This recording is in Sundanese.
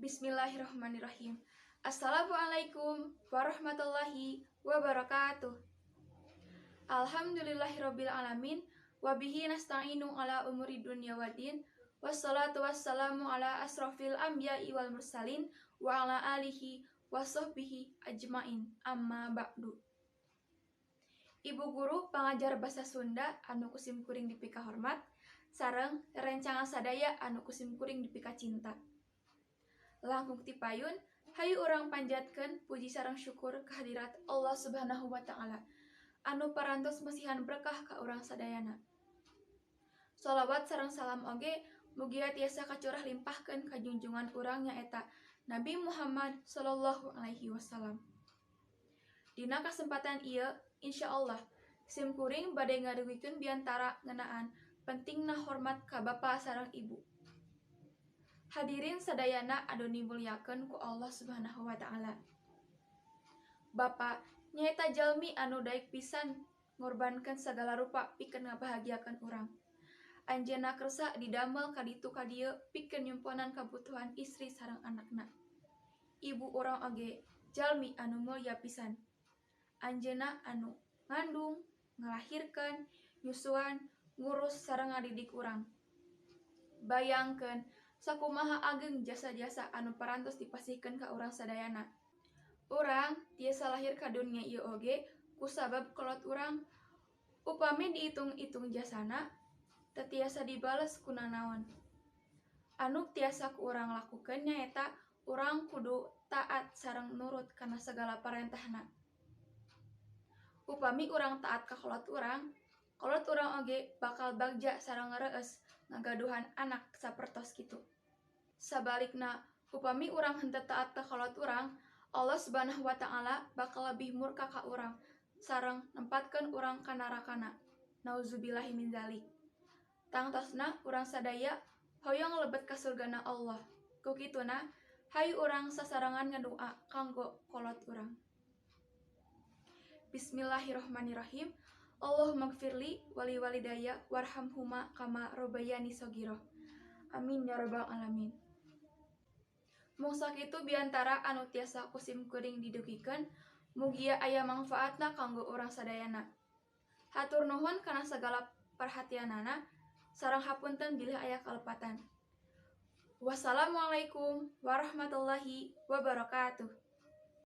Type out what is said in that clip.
Bismillahirrahmanirrahim. Assalamualaikum warahmatullahi wabarakatuh. Alhamdulillahirabbil alamin wa bihi nasta'inu ala umuri dunya waddin. Wassalatu wassalamu ala asrofil anbiya'i wal mursalin wa ala alihi wa sahbihi ajmain. Amma ba'du. Ibu guru pangajar bahasa Sunda anu kusim kuring dipika hormat sareng rerencangan sadaya anu kusim kuring dipika cinta. Langkung ti payun, hayu urang panjatkeun puji sareng syukur kehadirat Allah Subhanahu wa taala anu parantos masihan berkah ka urang sadayana. Sholawat sareng salam oge mugia tiasa kacurah limpahkeun ka junjungan urang nyaeta Nabi Muhammad sallallahu alaihi wasallam. Dina kasempatan ieu insyaallah sim kuring bade ngaduwikeun biantara ngeunaan pentingna hormat ka bapa sareng ibu. Hadirin sadayana anu dimulyakeun ku Allah Subhanahu wa taala. Bapa nyaeta jalmi anu daek pisan ngorbankeun sagala rupa pikeun ngabahagiakeun urang. Anjeunna kersa didamel ka ditu ka dieu pikeun nyumponan kabutuhan istri sareng anakna. Ibu urang oge jalmi anu mulya pisan. Anjeunna anu ngandung, ngalahirkeun, nyusuan, ngurus sareng ngadidik urang. Bayangkeun sakumaha ageng jasa-jasa anu parantos dipasihkeun ka urang sadayana. Urang tiasa lahir ka dunia ieu oge kusabab kolot urang. Upami diitung-itung jasana, teu tiasa dibales ku nanaon. Anu tiasa ku urang lakukeun nyaeta urang kudu taat sareng nurut kana sagala parentahna. Upami urang taat ka kolot urang oge bakal bagja sareng ngeureus ngagaduhan anak sapertos kitu. Sabalikna, upami urang henteu taat ka kolot urang, Allah Subhanahu wa taala bakal lebih murka ka urang sareng nempatkeun urang ka narakana. Nauzubillahi min dzalik. Tangtosna urang sadaya hoyong lebet ka surgana Allah. Ku kituna, hayu urang sasarengan ngadoa kanggo kolot urang. Bismillahirrahmanirrahim. Allahumma gfirli wali walidayya warhamhuma kama rabbayani shaghira. Amin ya rabbal alamin. Mung sakitu biantara anu tiasa kusim kuring didugikeun, mugia aya mangfaatna kanggo urang sadayana. Hatur nuhun kana sagala perhatianana, sareng hapunten bilih aya kalepatan. Wassalamualaikum warahmatullahi wabarakatuh.